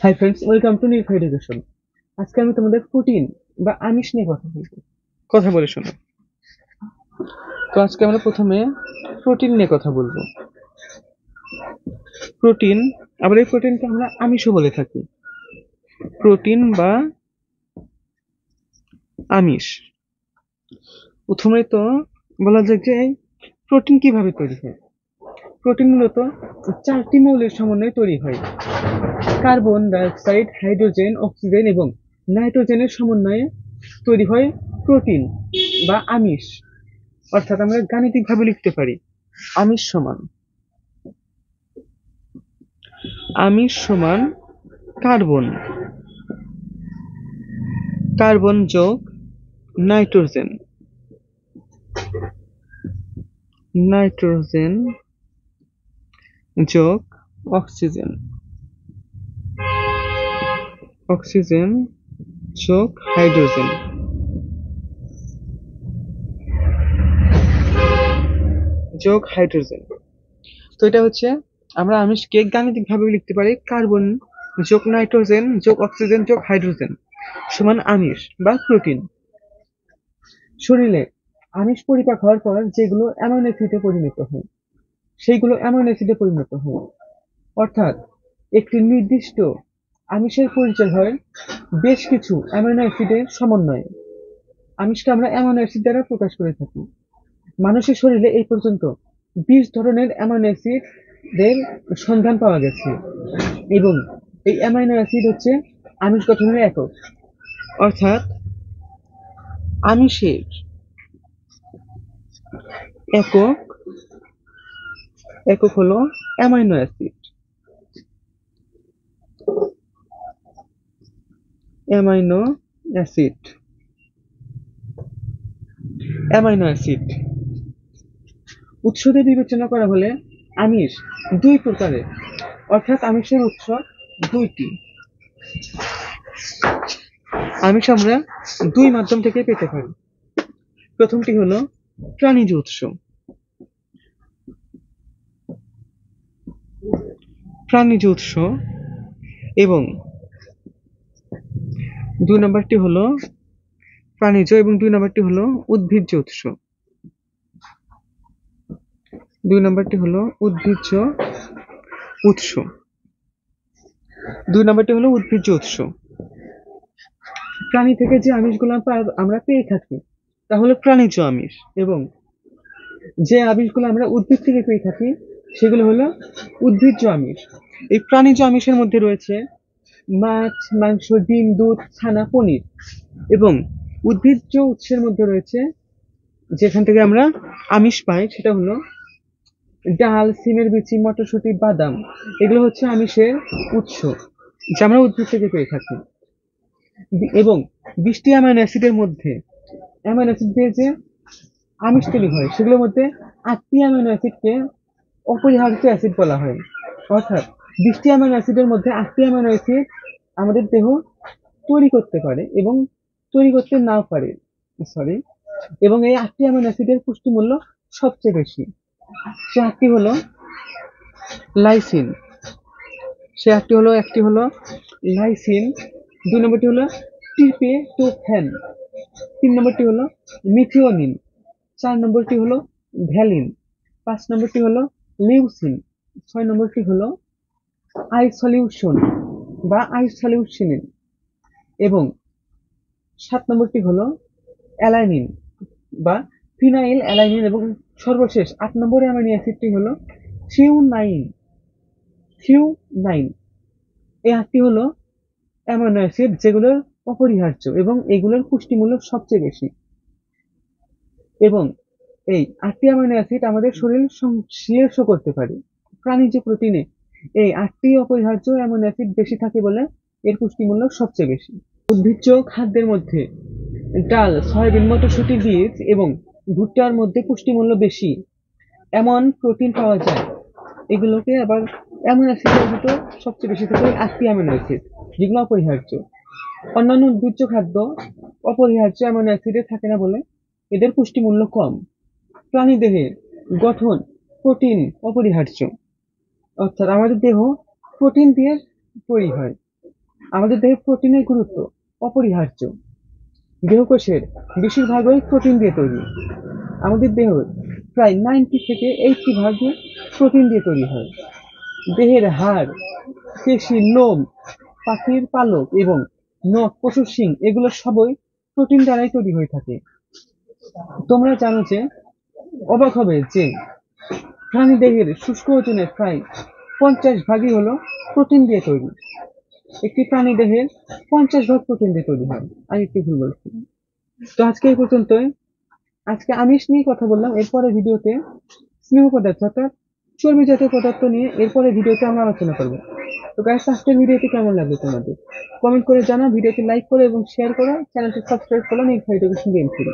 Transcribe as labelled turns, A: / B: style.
A: Hi friends, welcome to new education. আজকে আমি তোমাদের প্রোটিন বা আমিষ নিয়ে কথা বলবো। কথা বলে শোনো। তো আজকে আমরা প্রথমে প্রোটিন নিয়ে কথা বলবো। প্রোটিন, আবার এই প্রোটিনকে আমরা আমিষও বলে থাকি। প্রোটিন বা আমিষ। প্রথমে তো বলা যাক যে প্রোটিন কিভাবে তৈরি হয়। প্রোটিন মূলত 4টি মৌলের সমন্বয়ে তৈরি হয়। কার্বন ডাইঅক্সাইড, হাইড্রোজেন, অক্সিজেন এবং নাইট্রোজেনের সমন্বয়ে তৈরি হয় প্রোটিন বা আমিষ। অর্থাৎ আমরা গাণিতিকভাবে লিখতে পারি আমিষ সমান আমিষ সমান কার্বন কার্বন যোগ নাইট্রোজেন নাইট্রোজেন যোগ অক্সিজেন অক্সিজেন যোগ হাইড্রোজেন যোগ হাইড্রোজেন। তো এটা হচ্ছে আমরা আমিষকে গাণিতিকভাবে লিখতে পারি কার্বন যোগ নাইট্রোজেন যোগ অক্সিজেন যোগ হাইড্রোজেন সমান আমিষ বা প্রোটিন। শরীরে আমিষ পরিপাক হওয়ার পর যেগুলো অ্যামাইনো অ্যাসিডে পরিণত হয় সেইগুলো অ্যামাইনো অ্যাসিডে পরিণত হয়। অর্থাৎ একটি নির্দিষ্ট আমিষের পরিচয় হয় বেশ কিছু অ্যামাইনো অ্যাসিডের সমন্বয়ে। আমিষকে আমরা অ্যামাইনো অ্যাসিড দ্বারা প্রকাশ করে থাকি। মানুষের শরীরে এই পর্যন্ত 20 ধরনের অ্যামাইনো অ্যাসিডের সন্ধান পাওয়া গেছে এবং এই অ্যামাইনো অ্যাসিড হচ্ছে আমিষ গঠনের একক। অর্থাৎ আমিষের একক একক হলো amino acid. Amino acid amino acid উৎস দিয়ে বিবেচনা করা হলে আমিষ দুই প্রকারের। অর্থাৎ আমিষের উৎস দুইটি। আমিষ আমরা দুই মাধ্যম থেকে পেতে পারি। প্রথমটি হলো প্রাণিজ উৎস। প্রাণিজ উৎস এবং দুই নম্বরটি হলো প্রাণিজ এবং দুই নম্বরটি হলো উদ্ভিজ্জ উৎস। দুই নম্বরটি হলো উদ্ভিজ্জ উৎস। দুই নম্বরটি হলো উদ্ভিজ্জ উৎস। প্রাণী থেকে যে আমিষগুলো আমরা পেয়ে থাকি তা হলো প্রাণিজ আমিষ এবং যে আমিষগুলো আমরা উদ্ভিদ থেকে পেয়ে থাকি সেগুলো হলো উদ্ভিজ্জ আমিষ। এই প্রাণিজ আমিষের মধ্যে রয়েছে মাছ, মাংস, ডিম, দুধ, ছানা, পনির এবং উদ্ভিজ্জ উৎসের মধ্যে রয়েছে যেখান থেকে আমরা আমিষ পাই সেটা হলো ডাল, সিমের বিচি, মটরশুঁটি, বাদাম। এগুলো হচ্ছে আমিষের উৎস যা আমরা উদ্ভিদ থেকে পেয়ে থাকি। এবং 20টি অ্যামাইনো অ্যাসিডের মধ্যে অ্যামাইনো অ্যাসিড দিয়ে যে আমিষ তৈরি হয় সেগুলোর মধ্যে 8টি অ্যামাইনো অ্যাসিডকে অপরিহার্য অ্যাসিড বলা হয়। অর্থাৎ 20টি অ্যামাইনো অ্যাসিডের মধ্যে 8টি অ্যামাইনো অ্যাসিড আমাদের দেহ তৈরি করতে পারে এবং তৈরি করতে নাও পারে, সরি। এবং এই 8টি অ্যামাইনো অ্যাসিডের পুষ্টিমূল্য সবচেয়ে বেশি। সে 8টি হলো লাইসিন। একটি হলো লাইসিন, দুই নম্বরটি হলো ট্রিপেটোফ্যান, তিন নম্বরটি হলো মিথিওনিন, চার নম্বরটি হলো ভ্যালিন, পাঁচ নম্বরটি হলো লিউসিন, ছয় নম্বরটি হলো আইসোলিউশন বা আইসোলিউশিনিন এবং সাত নম্বরটি হলো অ্যালানিন বা ফিনাইল অ্যালানিন এবং সর্বশেষ 8 নম্বরে অ্যামাইনো অ্যাসিডটি হলো থ্রিওনাইন। এই 8টি হলো অ্যামাইনো অ্যাসিড যেগুলোর অপরিহার্য এবং এগুলোর পুষ্টিমূল্য সবচেয়ে বেশি। এবং এই 8টি অ্যামাইনো অ্যাসিড আমাদের শরীর সংশ্লেষও করতে পারে। প্রাণীজ প্রোটিনে এই 8টি অপরিহার্য অ্যামাইনো অ্যাসিড বেশি থাকে বলে এর পুষ্টিমূল্য সবচেয়ে বেশি। উদ্ভিজ্জ খাদ্যের মধ্যে ডাল, সয়াবিন, মটরশুঁটি, বীজ এবং ভুট্টার মধ্যে পুষ্টিমূল্য বেশি এমন প্রোটিন পাওয়া যায়। এগুলোকে আবার অ্যামাইনো অ্যাসিডের ভিতর সবচেয়ে বেশি থাকে 8টি অ্যামাইনো অ্যাসিড যেগুলো অপরিহার্য। অন্যান্য উদ্ভিজ্জ খাদ্য অপরিহার্য অ্যামাইনো অ্যাসিডে থাকে না বলে এদের পুষ্টিমূল্য কম। প্রাণীদেহের গঠন প্রোটিন অপরিহার্য। অর্থাৎ আমাদের দেহ প্রোটিন দিয়ে তৈরি হয়। আমাদের দেহে প্রোটিনের গুরুত্ব অপরিহার্য। দেহকোষের বেশিরভাগই প্রোটিন দিয়ে তৈরি। আমাদের দেহ প্রায় 90 থেকে 80% প্রোটিন দিয়ে তৈরি হয়। দেহের হাড়, পেশি, লোম, পাখির পালক এবং নখ, পশুর শিং এগুলো সবই প্রোটিন দ্বারাই তৈরি হয়ে থাকে। তোমরা জানো যে, অবাক হবে যে প্রাণীদেহের শুষ্ক ওজনের প্রায় 50% হলো প্রোটিন দিয়ে তৈরি। একটি প্রাণীদেহের 50% প্রোটিন দিয়ে তৈরি হয়। আমি একটু ভুল বলছি। তো আজকে এই পর্যন্তই। আজকে আমিষ নিয়ে কথা বললাম, এরপরে ভিডিওতে স্নেহ পদার্থ অর্থাৎ চর্বি জাতীয় পদার্থ নিয়ে এরপরে ভিডিওতে আমরা আলোচনা করবো। তো গাইস, আজকের ভিডিওটি কেমন লাগলো তোমাদের? কমেন্ট করে জানাও, ভিডিওটি লাইক করো এবং শেয়ার করো, চ্যানেলটি সাবস্ক্রাইব করো। নেক্সট ভিডিও গেম শুরু।